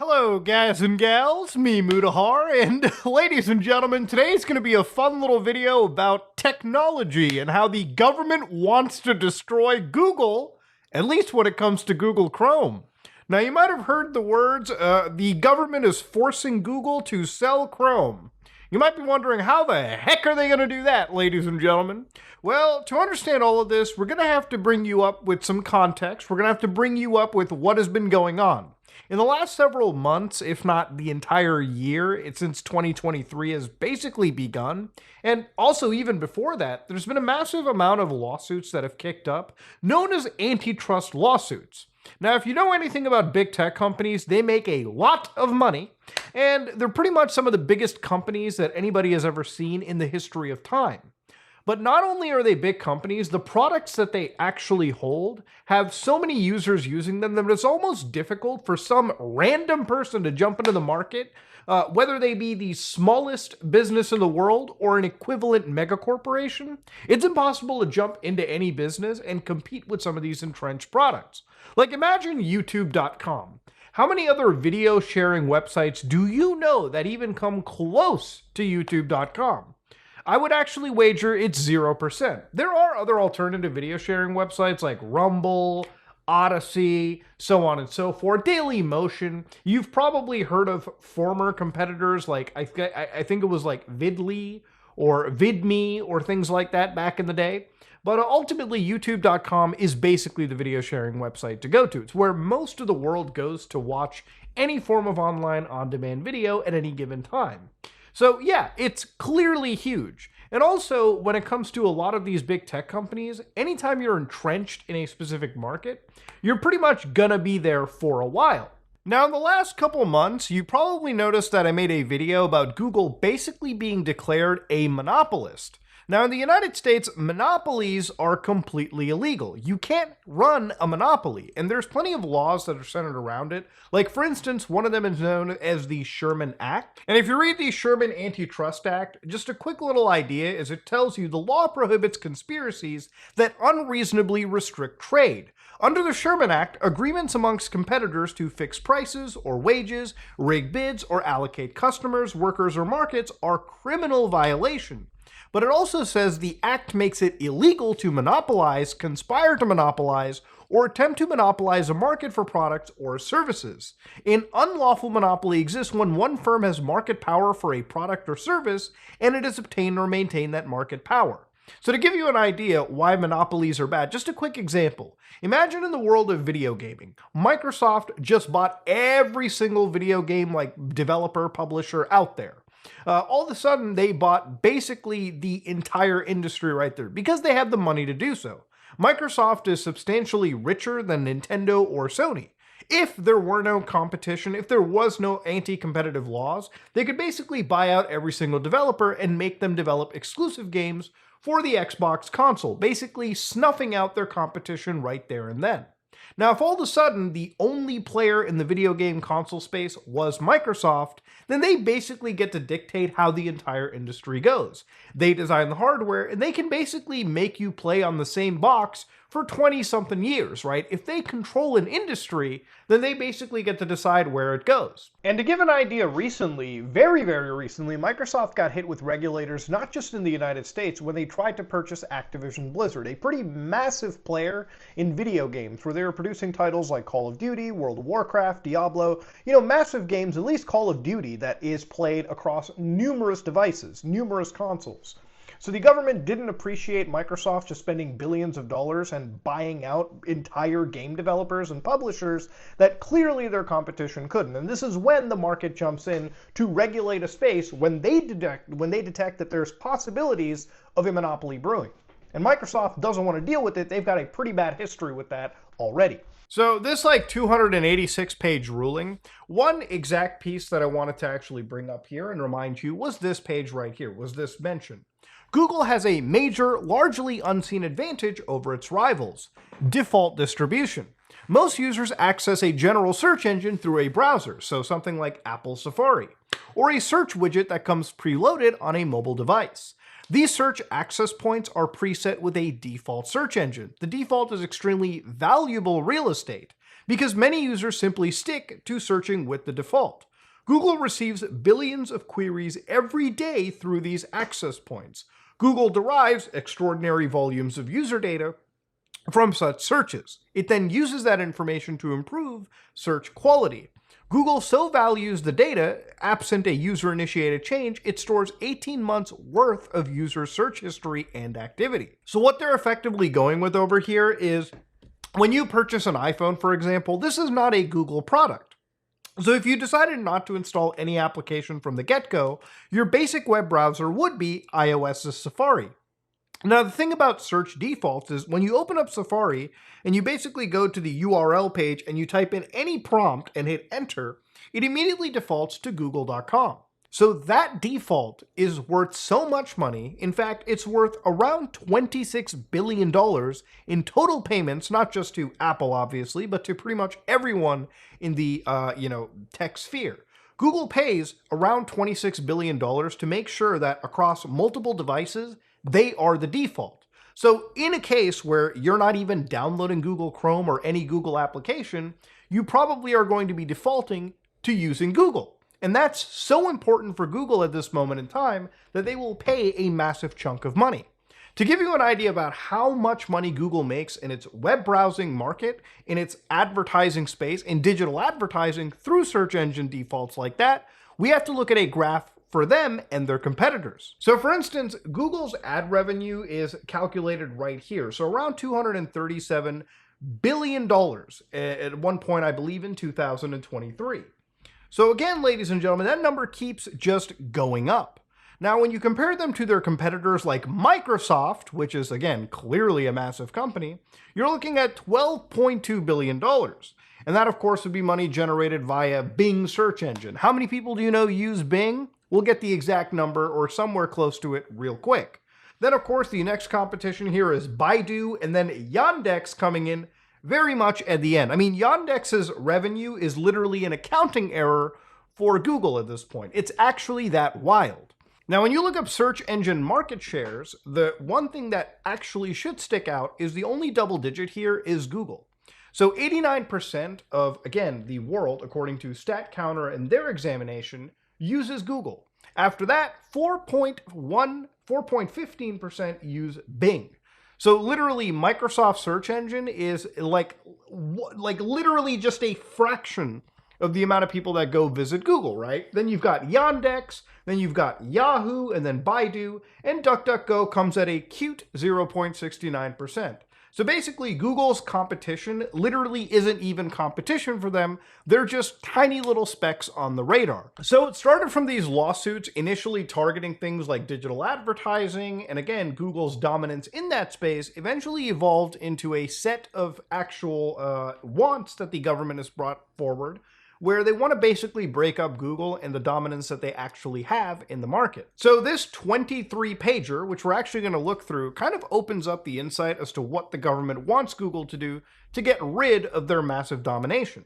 Hello, guys and gals, me Mudahar, and ladies and gentlemen, today's going to be a fun little video about technology and how the government wants to destroy Google, at least when it comes to Google Chrome. Now, you might have heard the words, the government is forcing Google to sell Chrome. You might be wondering, how the heck are they going to do that, ladies and gentlemen? Well, to understand all of this, we're going to have to bring you up with some context. We're going to have to bring you up with what has been going on. In the last several months, if not the entire year, since 2023 has basically begun, and also even before that, there's been a massive amount of lawsuits that have kicked up, known as antitrust lawsuits. Now, if you know anything about big tech companies, they make a lot of money, and they're pretty much some of the biggest companies that anybody has ever seen in the history of time. But not only are they big companies, the products that they actually hold have so many users using them that it's almost difficult for some random person to jump into the market, whether they be the smallest business in the world or an equivalent mega corporation. It's impossible to jump into any business and compete with some of these entrenched products. Like, imagine YouTube.com. How many other video sharing websites do you know that even come close to YouTube.com? I would actually wager it's 0%. There are other alternative video sharing websites like Rumble, Odyssey, so on and so forth, Dailymotion. You've probably heard of former competitors like, I think it was like Vidly or VidMe or things like that back in the day. But ultimately, YouTube.com is basically the video sharing website to go to. It's where most of the world goes to watch any form of online on-demand video at any given time. So yeah, it's clearly huge. And also, when it comes to a lot of these big tech companies, anytime you're entrenched in a specific market, you're pretty much gonna be there for a while. Now, in the last couple months, you probably noticed that I made a video about Google basically being declared a monopolist. Now, in the United States, monopolies are completely illegal. You can't run a monopoly, and there's plenty of laws that are centered around it. Like, for instance, one of them is known as the Sherman Act. And if you read the Sherman Antitrust Act, just a quick little idea is it tells you the law prohibits conspiracies that unreasonably restrict trade. Under the Sherman Act, agreements amongst competitors to fix prices or wages, rig bids, or allocate customers, workers, or markets are criminal violation. But it also says the act makes it illegal to monopolize, conspire to monopolize, or attempt to monopolize a market for products or services. An unlawful monopoly exists when one firm has market power for a product or service, and it has obtained or maintained that market power. So to give you an idea why monopolies are bad, just a quick example. Imagine in the world of video gaming, Microsoft just bought every single video game developer, publisher out there. All of a sudden, they bought basically the entire industry right there because they had the money to do so. Microsoft is substantially richer than Nintendo or Sony. If there were no competition, if there was no anti-competitive laws, they could basically buy out every single developer and make them develop exclusive games for the Xbox console, basically snuffing out their competition right there and then. Now, if all of a sudden the only player in the video game console space was Microsoft, then they basically get to dictate how the entire industry goes. They design the hardware, and they can basically make you play on the same box for 20-something years, right? If they control an industry, then they basically get to decide where it goes. And to give an idea, recently, very recently, Microsoft got hit with regulators, not just in the United States, when they tried to purchase Activision Blizzard, a pretty massive player in video games, where they were producing titles like Call of Duty, World of Warcraft, Diablo, massive games, at least Call of Duty, that is played across numerous devices, numerous consoles. So the government didn't appreciate Microsoft just spending billions of dollars and buying out entire game developers and publishers that clearly their competition couldn't. And this is when the market jumps in to regulate a space when they detect that there's possibilities of a monopoly brewing. And Microsoft doesn't want to deal with it. They've got a pretty bad history with that already. So this 286-page ruling, one exact piece that I wanted to actually bring up here and remind you was this page right here, was this mention. Google has a major, largely unseen advantage over its rivals: default distribution. Most users access a general search engine through a browser, so something like Apple Safari, or a search widget that comes preloaded on a mobile device. These search access points are preset with a default search engine. The default is extremely valuable real estate because many users simply stick to searching with the default. Google receives billions of queries every day through these access points. Google derives extraordinary volumes of user data from such searches. It then uses that information to improve search quality. Google so values the data, absent a user-initiated change, it stores 18 months worth of user search history and activity. So what they're effectively going with over here is, when you purchase an iPhone, for example, this is not a Google product. So if you decided not to install any application from the get-go, your basic web browser would be iOS's Safari. Now, the thing about search defaults is when you open up Safari and you basically go to the URL page and you type in any prompt and hit enter, it immediately defaults to google.com. So that default is worth so much money. In fact, it's worth around $26 billion in total payments, not just to Apple, obviously, but to pretty much everyone in the tech sphere. Google pays around $26 billion to make sure that across multiple devices, they are the default. So in a case where you're not even downloading Google Chrome or any Google application, you probably are going to be defaulting to using Google. And that's so important for Google at this moment in time that they will pay a massive chunk of money. To give you an idea about how much money Google makes in its web browsing market, in its advertising space, in digital advertising through search engine defaults like that, we have to look at a graph for them and their competitors. So for instance, Google's ad revenue is calculated right here. So around $237 billion at one point, I believe in 2023. So again, ladies and gentlemen, that number keeps just going up. Now, when you compare them to their competitors like Microsoft, which is again, clearly a massive company, you're looking at $12.2 billion. And that of course would be money generated via Bing search engine. How many people do you know use Bing? We'll get the exact number or somewhere close to it real quick. Then of course the next competition here is Baidu, and then Yandex coming in very much at the end. I mean, Yandex's revenue is literally an accounting error for Google at this point. It's actually that wild. Now, when you look up search engine market shares, the one thing that actually should stick out is the only double digit here is Google. So 89% of, again, the world, according to StatCounter and their examination, uses Google. After that, 4.15% use Bing. So literally, Microsoft search engine is like literally just a fraction of the amount of people that go visit Google, right? Then you've got Yandex, then you've got Yahoo, and then Baidu, and DuckDuckGo comes at a cute 0.69%. So basically, Google's competition literally isn't even competition for them. They're just tiny little specks on the radar. So it started from these lawsuits initially targeting things like digital advertising, and again, Google's dominance in that space eventually evolved into a set of actual wants that the government has brought forward, where they want to basically break up Google and the dominance that they actually have in the market. So this 23-pager, which we're actually going to look through, kind of opens up the insight as to what the government wants Google to do to get rid of their massive domination.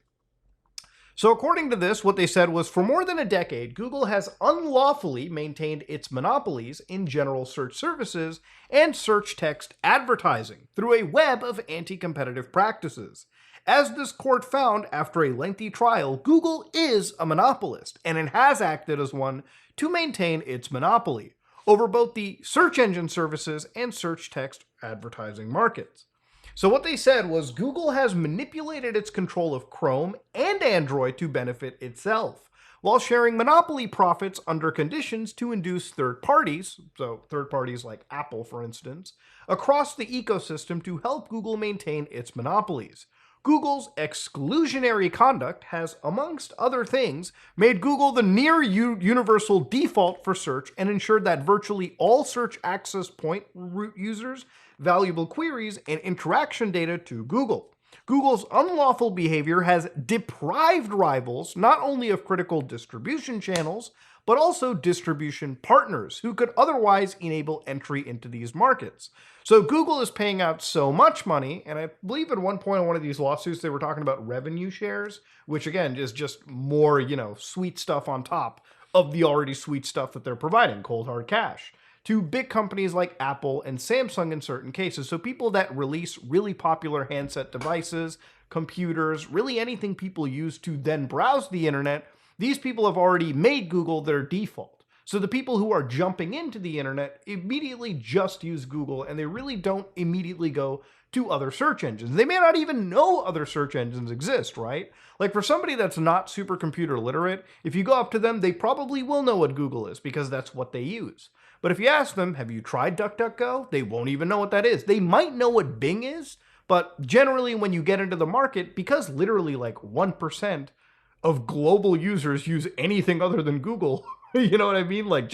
So according to this, what they said was, for more than a decade, Google has unlawfully maintained its monopolies in general search services and search text advertising through a web of anti-competitive practices. As this court found after a lengthy trial, Google is a monopolist, and it has acted as one to maintain its monopoly over both the search engine services and search text advertising markets. So what they said was Google has manipulated its control of Chrome and Android to benefit itself, while sharing monopoly profits under conditions to induce third parties, so third parties like Apple, for instance, across the ecosystem to help Google maintain its monopolies. Google's exclusionary conduct has, amongst other things, made Google the near universal default for search and ensured that virtually all search access point root users valuable queries and interaction data to Google. Google's unlawful behavior has deprived rivals not only of critical distribution channels, but also distribution partners who could otherwise enable entry into these markets. So Google is paying out so much money, and I believe at one point in one of these lawsuits they were talking about revenue shares, which again is just more, sweet stuff on top of the already sweet stuff that they're providing, cold hard cash, to big companies like Apple and Samsung in certain cases. So people that release really popular handset devices, computers, really anything people use to then browse the internet, these people have already made Google their default. So the people who are jumping into the internet immediately just use Google, and they really don't immediately go to other search engines. They may not even know other search engines exist, right? Like for somebody that's not super computer literate, if you go up to them, they probably will know what Google is because that's what they use. But if you ask them, have you tried DuckDuckGo? They won't even know what that is. They might know what Bing is, but generally when you get into the market, because literally like 1% of global users use anything other than Google, you know what I mean? Like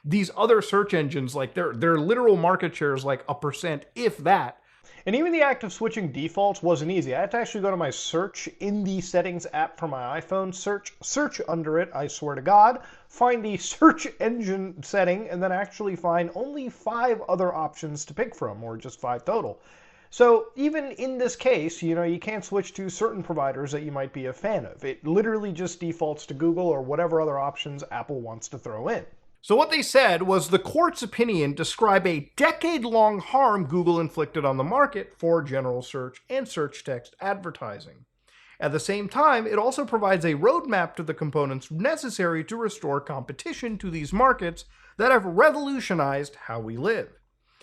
these other search engines, like their literal market share is like 1%, if that. And even the act of switching defaults wasn't easy. I had to actually go to my search in the settings app for my iPhone, search under it, I swear to God, find the search engine setting, and then actually find only 5 other options to pick from, or just 5 total. So even in this case, you can't switch to certain providers that you might be a fan of. It literally just defaults to Google or whatever other options Apple wants to throw in. So what they said was the court's opinion described a decade-long harm Google inflicted on the market for general search and search text advertising. At the same time, it also provides a roadmap to the components necessary to restore competition to these markets that have revolutionized how we live.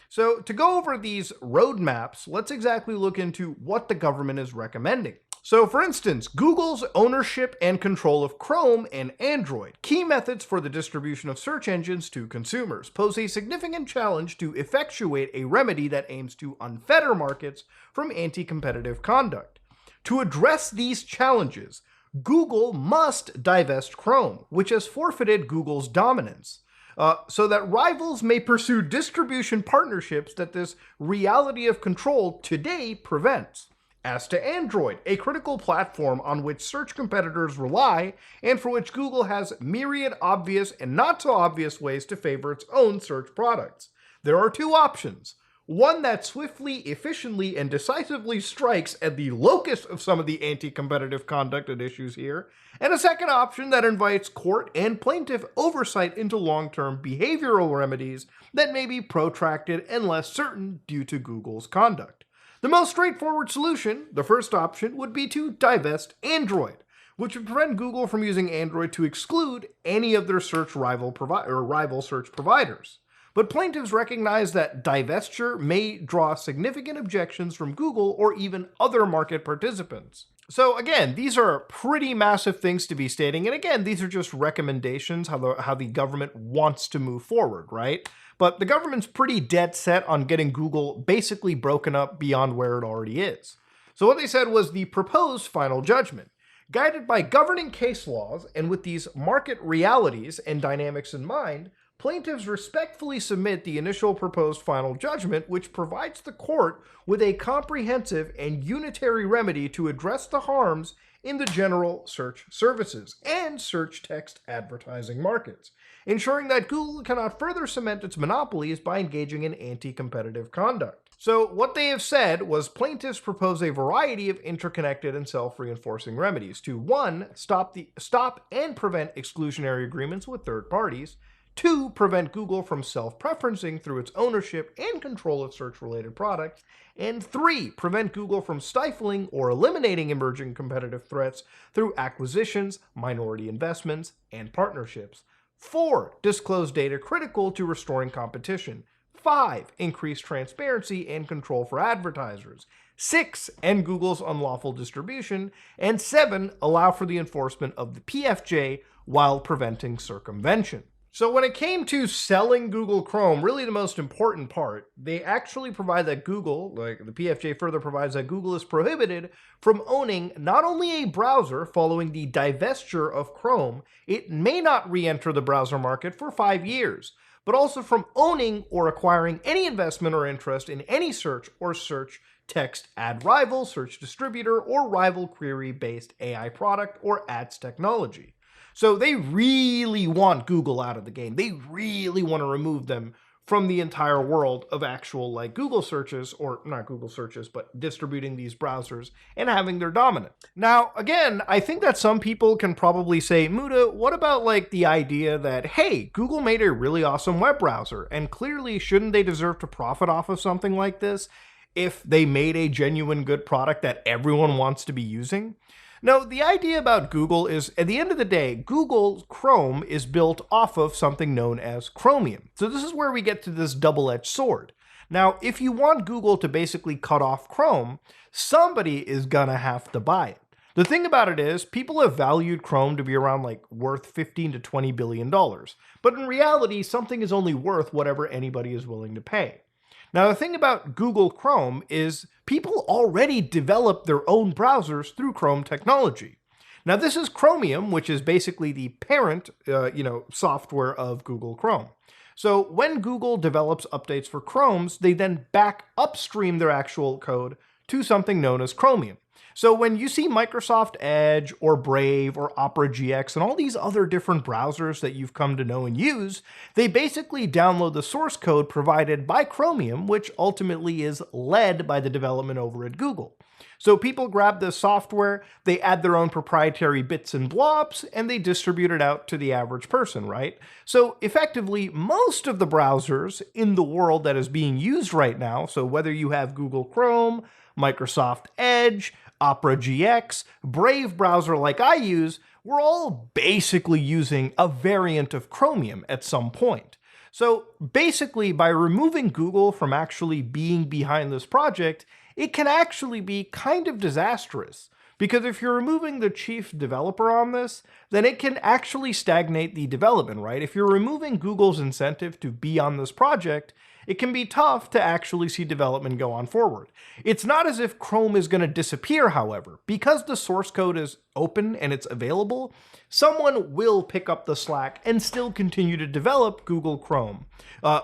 So to go over these roadmaps, let's exactly look into what the government is recommending. So for instance, Google's ownership and control of Chrome and Android, key methods for the distribution of search engines to consumers, pose a significant challenge to effectuate a remedy that aims to unfetter markets from anti-competitive conduct. To address these challenges, Google must divest Chrome, which has forfeited Google's dominance, so that rivals may pursue distribution partnerships that this reality of control today prevents. As to Android, a critical platform on which search competitors rely and for which Google has myriad obvious and not so obvious ways to favor its own search products. There are 2 options. One that swiftly, efficiently, and decisively strikes at the locus of some of the anti-competitive conduct at issues here, and a second option that invites court and plaintiff oversight into long-term behavioral remedies that may be protracted and less certain due to Google's conduct. The most straightforward solution, the first option, would be to divest Android, which would prevent Google from using Android to exclude any of their search rival search providers. But plaintiffs recognize that divestiture may draw significant objections from Google or even other market participants. So again, these are pretty massive things to be stating, and again, these are just recommendations, how the government wants to move forward, right? But the government's pretty dead set on getting Google basically broken up beyond where it already is. So what they said was the proposed final judgment. Guided by governing case laws and with these market realities and dynamics in mind, plaintiffs respectfully submit the initial proposed final judgment, which provides the court with a comprehensive and unitary remedy to address the harms in the general search services and search text advertising markets, ensuring that Google cannot further cement its monopolies by engaging in anti-competitive conduct. So what they have said was plaintiffs propose a variety of interconnected and self-reinforcing remedies to 1. Stop and prevent exclusionary agreements with third parties, 2. Prevent Google from self-preferencing through its ownership and control of search-related products, and 3. Prevent Google from stifling or eliminating emerging competitive threats through acquisitions, minority investments, and partnerships. 4. Disclose data critical to restoring competition. 5. Increase transparency and control for advertisers. 6. End Google's unlawful distribution. And 7. Allow for the enforcement of the PFJ while preventing circumvention. So when it came to selling Google Chrome, really the most important part, they actually provide that Google, like the PFJ further provides that Google is prohibited from owning not only a browser following the divestiture of Chrome, it may not re-enter the browser market for 5 years, but also from owning or acquiring any investment or interest in any search or search text ad rival, search distributor, or rival query-based AI product or ads technology. So they really want Google out of the game. They really want to remove them from the entire world of actual like Google searches, or not Google searches, but distributing these browsers and having their dominance. Now, again, I think that some people can probably say, Muda, what about like the idea that, hey, Google made a really awesome web browser, and clearly shouldn't they deserve to profit off of something like this? if they made a genuine good product that everyone wants to be using? No, the idea about Google is, at the end of the day, Google Chrome is built off of something known as Chromium. So this is where we get to this double-edged sword. Now, if you want Google to basically cut off Chrome, somebody is gonna have to buy it. The thing about it is, people have valued Chrome to be around like worth 15 to 20 billion dollars. But in reality, something is only worth whatever anybody is willing to pay. Now, the thing about Google Chrome is people already develop their own browsers through Chrome technology. Now, this is Chromium, which is basically the parent, software of Google Chrome. So when Google develops updates for Chromes, they then back upstream their actual code to something known as Chromium. So when you see Microsoft Edge or Brave or Opera GX and all these other different browsers that you've come to know and use, they basically download the source code provided by Chromium, which ultimately is led by the development over at Google. So people grab this software, they add their own proprietary bits and blobs, and they distribute it out to the average person, right? So effectively, most of the browsers in the world that is being used right now, so whether you have Google Chrome, Microsoft Edge, Opera GX, Brave browser like I use, we're all basically using a variant of Chromium at some point. So basically, by removing Google from actually being behind this project, it can actually be kind of disastrous. Because if you're removing the chief developer on this, then it can actually stagnate the development, right? If you're removing Google's incentive to be on this project, it can be tough to actually see development go on forward. It's not as if Chrome is going to disappear, however. Because the source code is open and it's available, someone will pick up the slack and still continue to develop Google Chrome.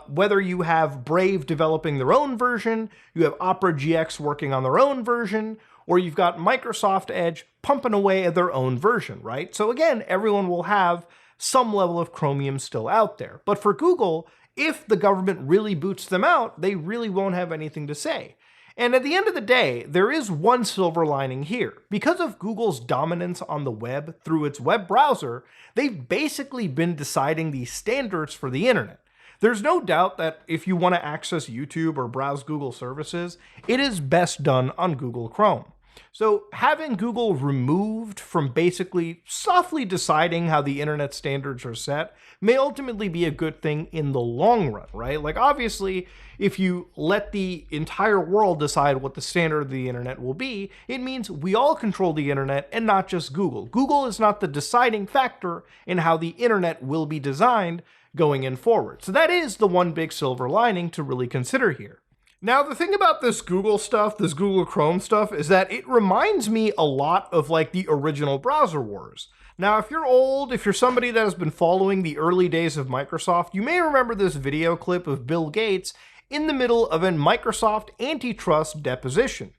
Whether you have Brave developing their own version, you have Opera GX working on their own version, or you've got Microsoft Edge pumping away at their own version, right? So again, everyone will have some level of Chromium still out there. But for Google, if the government really boots them out, they really won't have anything to say. And at the end of the day, there is one silver lining here. Because of Google's dominance on the web through its web browser, they've basically been deciding the standards for the internet. There's no doubt that if you want to access YouTube or browse Google services, it is best done on Google Chrome. So having Google removed from basically softly deciding how the internet standards are set may ultimately be a good thing in the long run, right? Like obviously, if you let the entire world decide what the standard of the internet will be, it means we all control the internet and not just Google. Google is not the deciding factor in how the internet will be designed going in forward. So that is the one big silver lining to really consider here. Now, the thing about this Google stuff, this Google Chrome stuff, is that it reminds me a lot of like the original browser wars. Now, if you're old, if you're somebody that has been following the early days of Microsoft, you may remember this video clip of Bill Gates in the middle of a Microsoft antitrust deposition.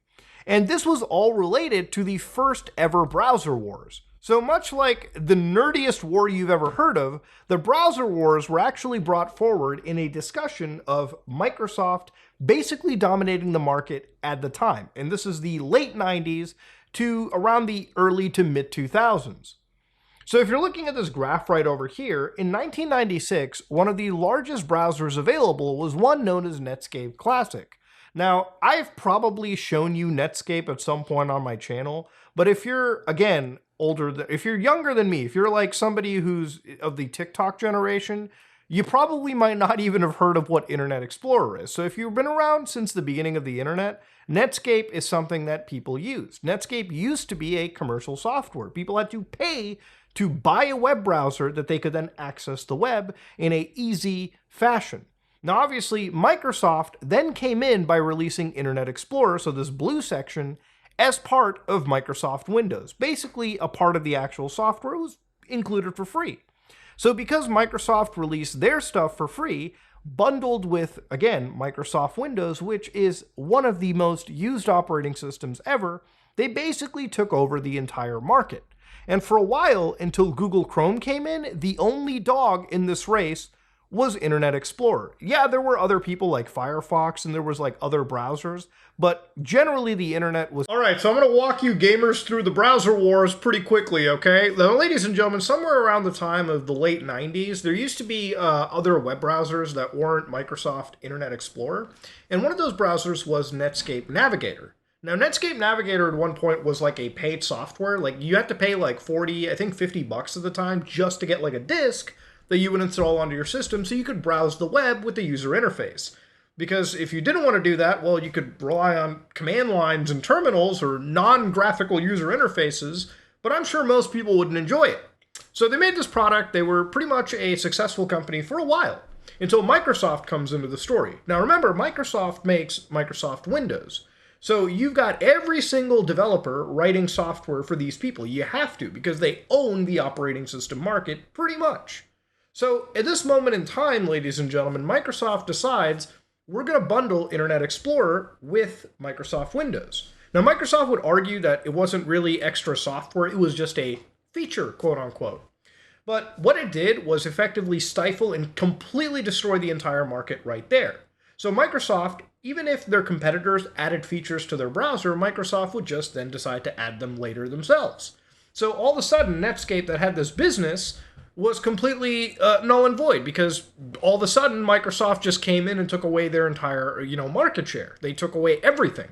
And this was all related to the first ever browser wars. So much like the nerdiest war you've ever heard of, the browser wars were actually brought forward in a discussion of Microsoft basically dominating the market at the time. And this is the late 90s to around the early to mid 2000s. So if you're looking at this graph right over here, in 1996, one of the largest browsers available was one known as Netscape Classic. Now, I've probably shown you Netscape at some point on my channel, but if you're, again, if you're younger than me, if you're like somebody who's of the TikTok generation, you probably might not even have heard of what Internet Explorer is. So if you've been around since the beginning of the internet, Netscape is something that people use. Netscape used to be a commercial software. People had to pay to buy a web browser that they could then access the web in an easy fashion. Now, obviously, Microsoft then came in by releasing Internet Explorer, so this blue section, as part of Microsoft Windows. Basically, a part of the actual software was included for free. So because Microsoft released their stuff for free, bundled with, again, Microsoft Windows, which is one of the most used operating systems ever, they basically took over the entire market. And for a while, until Google Chrome came in, the only dog in this race was Internet Explorer. Yeah, there were other people like Firefox and there was like other browsers, but generally the internet was... All right, so I'm going to walk you gamers through the browser wars pretty quickly, okay? Now, ladies and gentlemen, somewhere around the time of the late 90s, there used to be other web browsers that weren't Microsoft Internet Explorer, and one of those browsers was Netscape Navigator. Now, Netscape Navigator at one point was like a paid software. Like, you had to pay like 40, I think 50 bucks at the time just to get like a disk that you would install onto your system so you could browse the web with the user interface. Because if you didn't want to do that, well, you could rely on command lines and terminals or non-graphical user interfaces, but I'm sure most people wouldn't enjoy it. So they made this product. They were pretty much a successful company for a while, until Microsoft comes into the story. Now remember, Microsoft makes Microsoft Windows. So you've got every single developer writing software for these people. You have to, because they own the operating system market pretty much. So at this moment in time, ladies and gentlemen, Microsoft decides we're going to bundle Internet Explorer with Microsoft Windows. Now, Microsoft would argue that it wasn't really extra software. It was just a feature, quote unquote. But what it did was effectively stifle and completely destroy the entire market right there. So Microsoft, even if their competitors added features to their browser, Microsoft would just then decide to add them later themselves. So all of a sudden, Netscape that had this business was completely null and void, because all of a sudden Microsoft just came in and took away their entire, market share. They took away everything.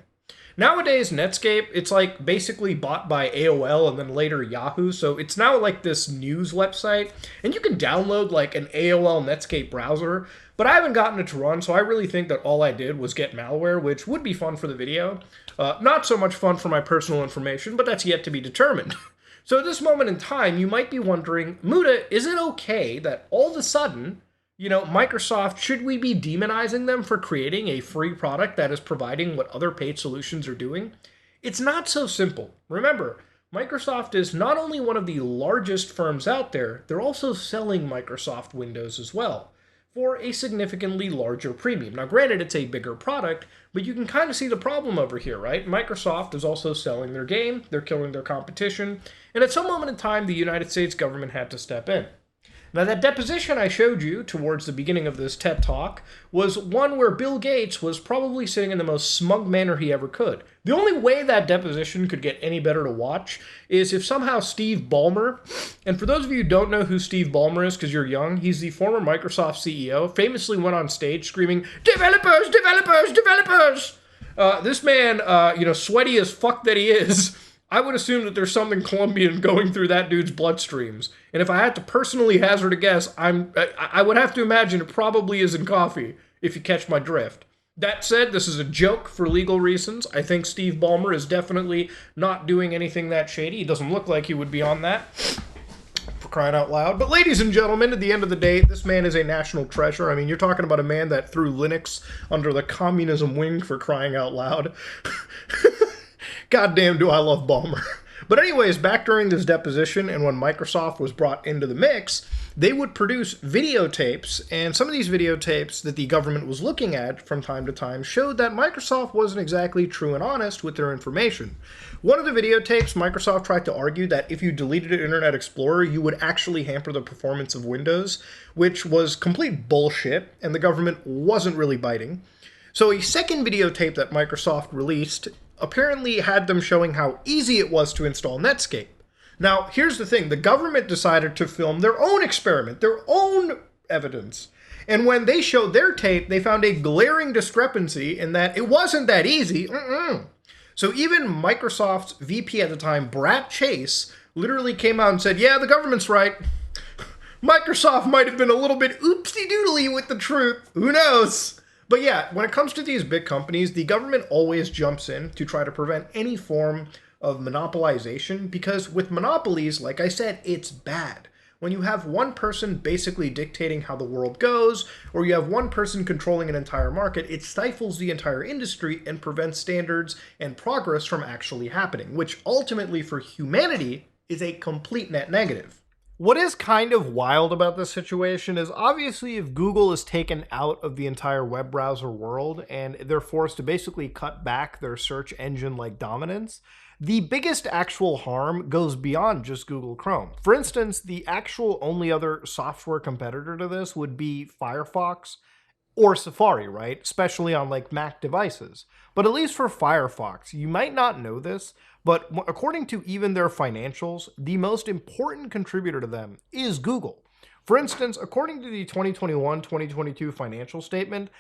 Nowadays, Netscape, it's like basically bought by AOL and then later Yahoo. So it's now like this news website, and you can download like an AOL Netscape browser, but I haven't gotten it to run. So I really think that all I did was get malware, which would be fun for the video. Not so much fun for my personal information, but that's yet to be determined. So at this moment in time, you might be wondering, Muda, is it okay that all of a sudden, Microsoft, should we be demonizing them for creating a free product that is providing what other paid solutions are doing? It's not so simple. Remember, Microsoft is not only one of the largest firms out there, they're also selling Microsoft Windows as well, for a significantly larger premium. Now, granted, it's a bigger product, but you can kind of see the problem over here, right? Microsoft is also selling their game, they're killing their competition, and at some moment in time, the United States government had to step in. Now, that deposition I showed you towards the beginning of this TED Talk was one where Bill Gates was probably sitting in the most smug manner he ever could. The only way that deposition could get any better to watch is if somehow Steve Ballmer, and for those of you who don't know who Steve Ballmer is because you're young, he's the former Microsoft CEO, famously went on stage screaming, "Developers, developers, developers!" This man, sweaty as fuck that he is, I would assume that there's something Colombian going through that dude's bloodstreams. And if I had to personally hazard a guess, I would have to imagine it probably isn't coffee, if you catch my drift. That said, this is a joke for legal reasons. I think Steve Ballmer is definitely not doing anything that shady. He doesn't look like he would be on that, for crying out loud. But ladies and gentlemen, at the end of the day, this man is a national treasure. I mean, you're talking about a man that threw Linux under the communism wing, for crying out loud. Goddamn, do I love Ballmer. But anyways, back during this deposition and when Microsoft was brought into the mix, they would produce videotapes, and some of these videotapes that the government was looking at from time to time showed that Microsoft wasn't exactly true and honest with their information. One of the videotapes, Microsoft tried to argue that if you deleted Internet Explorer, you would actually hamper the performance of Windows, which was complete bullshit, and the government wasn't really biting. So a second videotape that Microsoft released apparently had them showing how easy it was to install Netscape. Now, here's the thing. The government decided to film their own experiment, their own evidence. And when they showed their tape, they found a glaring discrepancy in that it wasn't that easy. So even Microsoft's VP at the time, Brad Chase, literally came out and said, yeah, the government's right. Microsoft might have been a little bit oopsie-doodly with the truth. Who knows? But yeah, when it comes to these big companies, the government always jumps in to try to prevent any form of monopolization, because with monopolies, like I said, it's bad. When you have one person basically dictating how the world goes, or you have one person controlling an entire market, it stifles the entire industry and prevents standards and progress from actually happening, which ultimately for humanity is a complete net negative. What is kind of wild about this situation is obviously if Google is taken out of the entire web browser world and they're forced to basically cut back their search engine like dominance, The biggest actual harm goes beyond just Google Chrome. For instance, the actual only other software competitor to this would be Firefox or Safari, right? Especially on like Mac devices. But at least for Firefox, you might not know this, but according to even their financials, the most important contributor to them is Google. For instance, according to the 2021-2022 financial statement,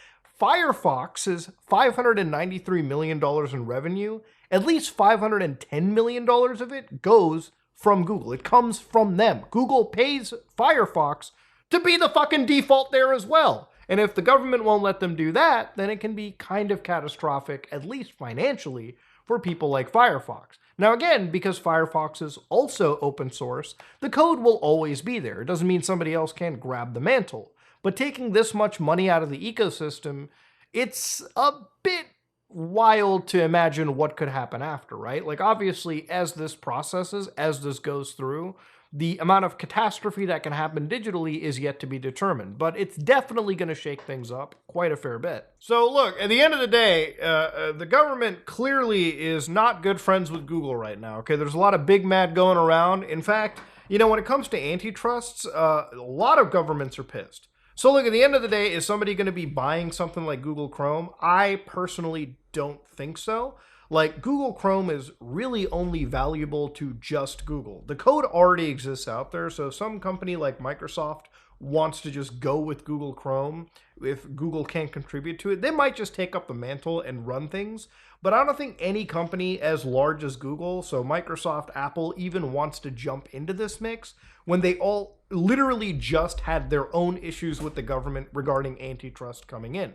Firefox's $593 million in revenue, at least $510 million of it goes from Google. It comes from them. Google pays Firefox to be the fucking default there as well. And if the government won't let them do that, then it can be kind of catastrophic, at least financially, for people like Firefox. Now again, because Firefox is also open source, the code will always be there. It doesn't mean somebody else can't grab the mantle. But taking this much money out of the ecosystem, it's a bit wild to imagine what could happen after, right? Like obviously, as this processes, as this goes through, the amount of catastrophe that can happen digitally is yet to be determined, but it's definitely going to shake things up quite a fair bit. So look, at the end of the day, the government clearly is not good friends with Google right now, okay? There's a lot of big mad going around. In fact, you know, when it comes to antitrusts, a lot of governments are pissed. So look, at the end of the day, is somebody going to be buying something like Google Chrome? I personally don't think so. Like, Google Chrome is really only valuable to just Google. The code already exists out there, so if some company like Microsoft wants to just go with Google Chrome, if Google can't contribute to it, they might just take up the mantle and run things. But I don't think any company as large as Google, so Microsoft, Apple, even wants to jump into this mix when they all literally just had their own issues with the government regarding antitrust coming in.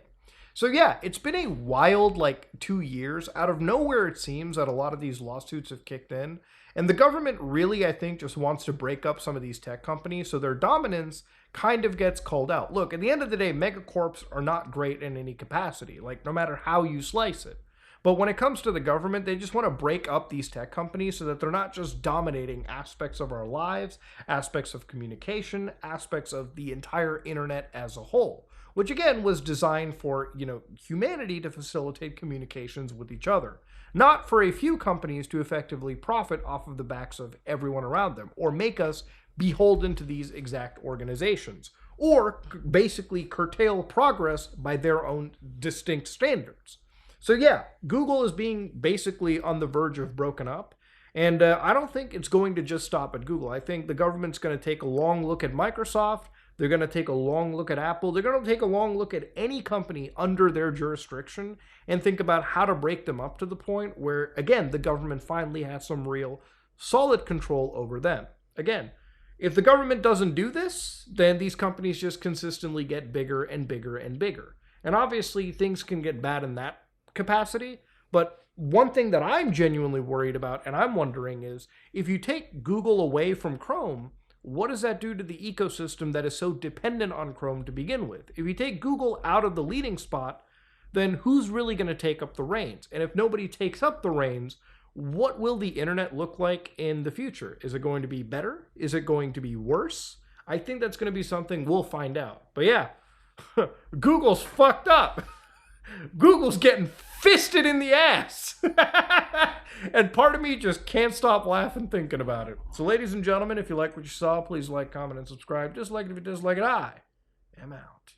So yeah, it's been a wild, 2 years. Out of nowhere, it seems that a lot of these lawsuits have kicked in. And the government really, I think, just wants to break up some of these tech companies so their dominance kind of gets called out. Look, at the end of the day, megacorps are not great in any capacity, no matter how you slice it. But when it comes to the government, they just want to break up these tech companies so that they're not just dominating aspects of our lives, aspects of communication, aspects of the entire internet as a whole. Which again was designed for, humanity to facilitate communications with each other. Not for a few companies to effectively profit off of the backs of everyone around them, or make us beholden to these exact organizations, or basically curtail progress by their own distinct standards. So yeah, Google is being basically on the verge of broken up, and I don't think it's going to just stop at Google. I think the government's going to take a long look at Microsoft. They're going to take a long look at Apple. They're going to take a long look at any company under their jurisdiction and think about how to break them up to the point where, again, the government finally has some real solid control over them. Again, if the government doesn't do this, then these companies just consistently get bigger and bigger and bigger. And obviously, things can get bad in that capacity. But one thing that I'm genuinely worried about, and I'm wondering, is if you take Google away from Chrome, what does that do to the ecosystem that is so dependent on Chrome to begin with? If you take Google out of the leading spot, then who's really going to take up the reins? And if nobody takes up the reins, what will the internet look like in the future? Is it going to be better? Is it going to be worse? I think that's going to be something we'll find out. But yeah, Google's fucked up. Google's getting fisted in the ass. And part of me just can't stop laughing thinking about it. So ladies and gentlemen, if you like what you saw, please like, comment, and subscribe. Dislike it if you dislike it. I am out.